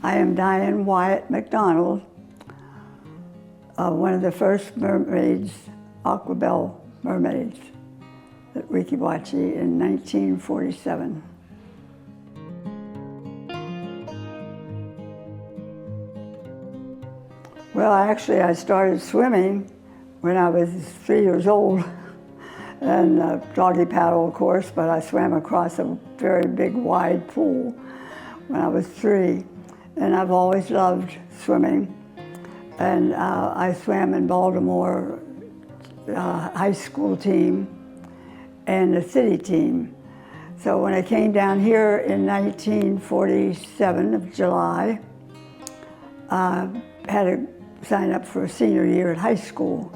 I am Dianne Wyatt McDonald, one of the first mermaids, Aquabelle mermaids, at Weeki Wachee in 1947. Well, actually, I started swimming when I was 3 years old, and doggy paddle, of course, but I swam across a very big, wide pool when I was 3. And I've always loved swimming. And I swam in Baltimore high school team and the city team. So when I came down here in 1947 of July, I had to sign up for a senior year at high school.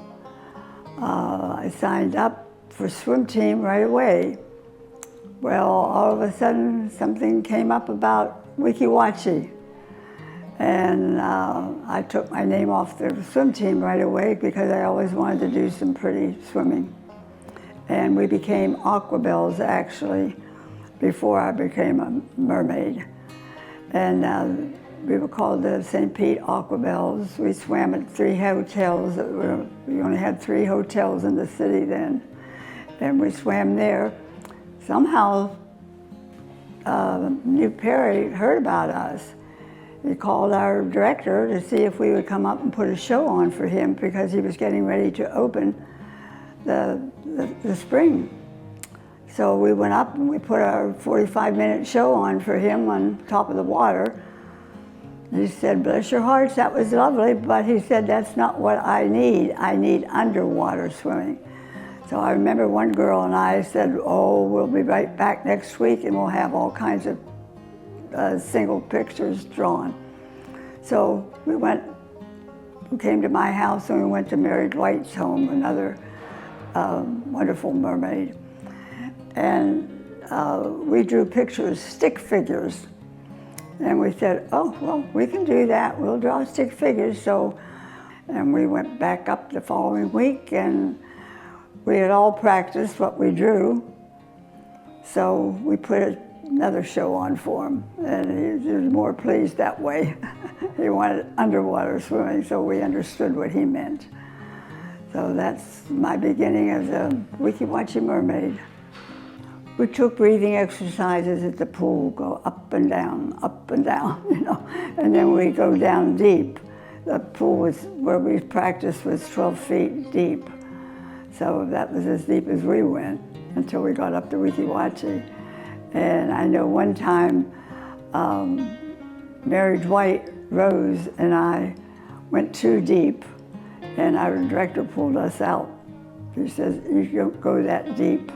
I signed up for swim team right away. Well, all of a sudden, something came up about Weeki Wachee. And I took my name off the swim team right away because I always wanted to do some pretty swimming. And we became Aquabelles, actually, before I became a mermaid. And we were called the Saint Pete Aquabelles. We swam at 3 hotels. We only had 3 hotels in the city then. And we swam there. Somehow, New Perry heard about us. He called our director to see if we would come up and put a show on for him because he was getting ready to open the spring. So we went up and we put our 45-minute show on for him on top of the water. He said, "Bless your hearts, that was lovely," but he said, "That's not what I need. I need underwater swimming." So I remember one girl and I said, "Oh, we'll be right back next week and we'll have all kinds of single pictures drawn." So we came to my house and we went to Mary Dwight's home, another wonderful mermaid. And we drew pictures, stick figures. And we said, "Oh, well, we can do that. We'll draw stick figures." And we went back up the following week and we had all practiced what we drew. So we put another show on for him, and he was more pleased that way. He wanted underwater swimming, so we understood what he meant. So that's my beginning as a Weeki Wachee mermaid. We took breathing exercises at the pool, go up and down, you know, and then we go down deep. The pool where we practiced was 12 feet deep, so that was as deep as we went until we got up to Weeki Wachee. And I know one time, Mary Dwight Rose and I went too deep, and our director pulled us out. He says, "You don't go that deep,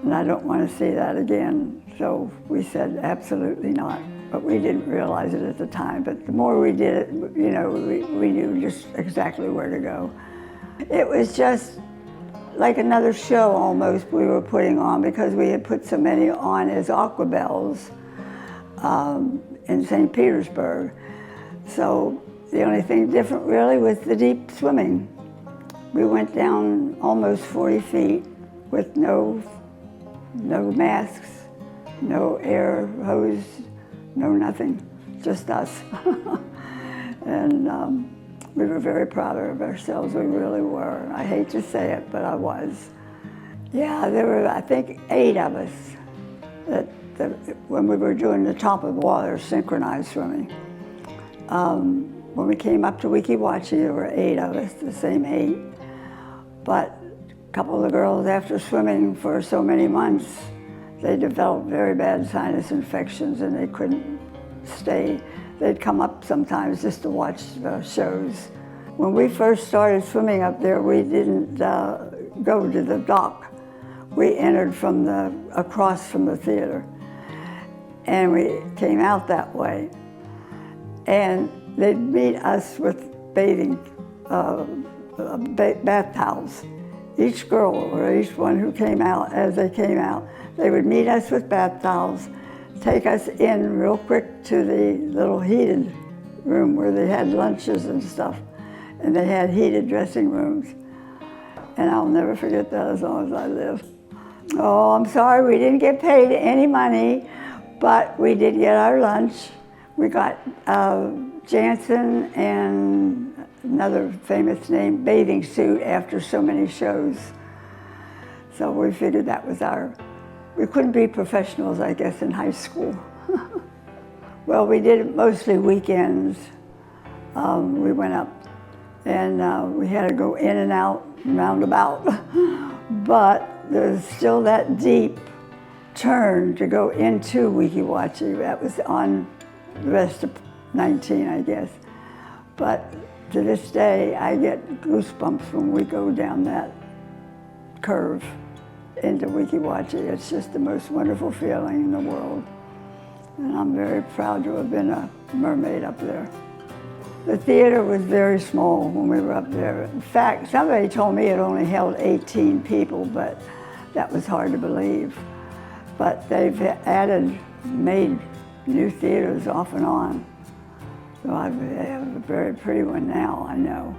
and I don't want to see that again." So we said, "Absolutely not." But we didn't realize it at the time. But the more we did it, you know, we knew just exactly where to go. It was just like another show almost we were putting on because we had put so many on as Aquabelles in Saint Petersburg. So the only thing different really was the deep swimming. We went down almost 40 feet with no masks, no air hose, no nothing, just us. And we were very proud of ourselves, we really were. I hate to say it, but I was. Yeah, there were, I think, 8 of us when we were doing the top of the water, synchronized swimming. When we came up to Weeki Wachee, there were 8 of us, the same 8. But a couple of the girls, after swimming for so many months, they developed very bad sinus infections and they couldn't stay. They'd come up sometimes just to watch the shows. When we first started swimming up there, we didn't go to the dock. We entered across from the theater, and we came out that way. And they'd meet us with bathing bath towels. Each girl or each one who came out, as they came out, they would meet us with bath towels, take us in real quick to the little heated room where they had lunches and stuff. And they had heated dressing rooms. And I'll never forget that as long as I live. Oh, I'm sorry, we didn't get paid any money, but we did get our lunch. We got Jansen and another famous name, bathing suit after so many shows. So we figured that was we couldn't be professionals, I guess, in high school. Well, we did it mostly weekends. We went up and we had to go in and out, roundabout. But there's still that deep turn to go into Weeki Wachee. That was on the rest of 19, I guess. But to this day, I get goosebumps when we go down that curve into Weeki Wachee. It's just the most wonderful feeling in the world. And I'm very proud to have been a mermaid up there. The theater was very small when we were up there. In fact, somebody told me it only held 18 people, but that was hard to believe. But they've made new theaters off and on. So I have a very pretty one now, I know.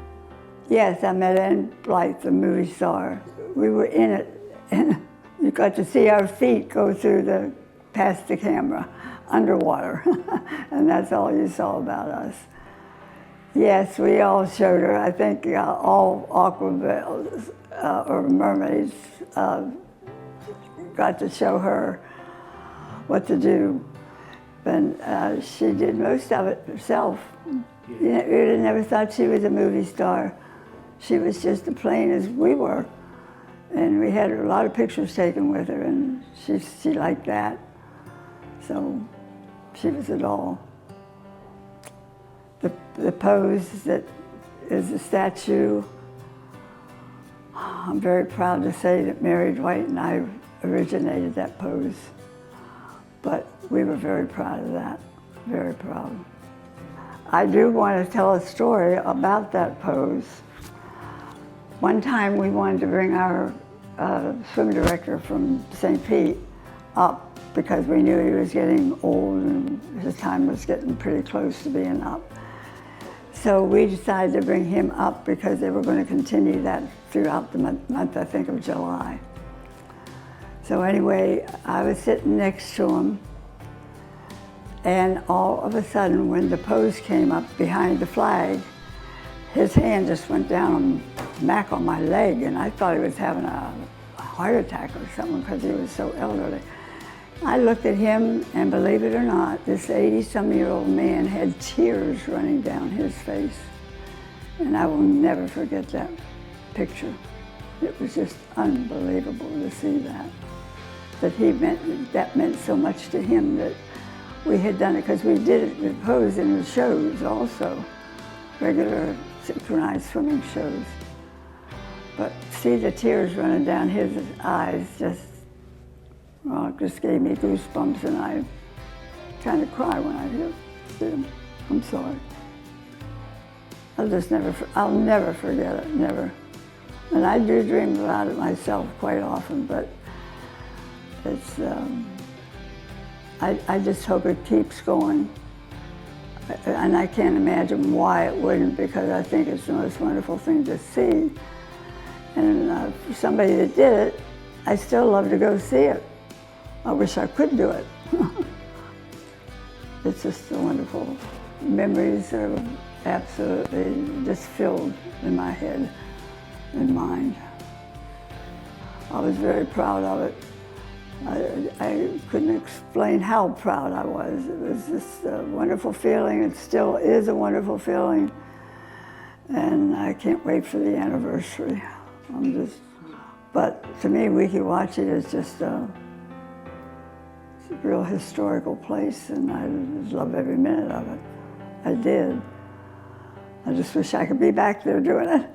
Yes, I met Ann Blythe, the movie star. We were in it, and you got to see our feet go through past the camera, underwater. And that's all you saw about us. Yes, we all showed her. I think all Aquabelles or mermaids got to show her what to do. And she did most of it herself. You know, we never thought she was a movie star. She was just as plain as we were. And we had a lot of pictures taken with her, and she liked that. So she was it all. The pose that is a statue, I'm very proud to say that Mermaid White and I originated that pose. But we were very proud of that, very proud. I do want to tell a story about that pose. One time we wanted to bring our swim director from Saint Pete up because we knew he was getting old and his time was getting pretty close to being up. So we decided to bring him up because they were going to continue that throughout the month, I think, of July. So anyway, I was sitting next to him, and all of a sudden, when the pose came up behind the flag, his hand just went down and smack on my leg, and I thought he was having a heart attack or something because he was so elderly. I looked at him, and believe it or not, this 80-some-year-old man had tears running down his face. And I will never forget that picture. It was just unbelievable to see that. That meant so much to him that we had done it, because we did it with pose in the shows also, regular synchronized swimming shows. But see the tears running down his eyes well, it just gave me goosebumps, and I kind of cry when I see him. I'm sorry. I'll never forget it, never. And I do dream about it myself quite often, but it's, I just hope it keeps going. And I can't imagine why it wouldn't, because I think it's the most wonderful thing to see. And for somebody that did it, I still love to go see it. I wish I could do it. It's just so wonderful. Memories are absolutely just filled in my head and mind. I was very proud of it. I couldn't explain how proud I was. It was just a wonderful feeling. It still is a wonderful feeling. And I can't wait for the anniversary. But to me, Weeki Wachee is just it's a real historical place, and I just love every minute of it. I did. I just wish I could be back there doing it.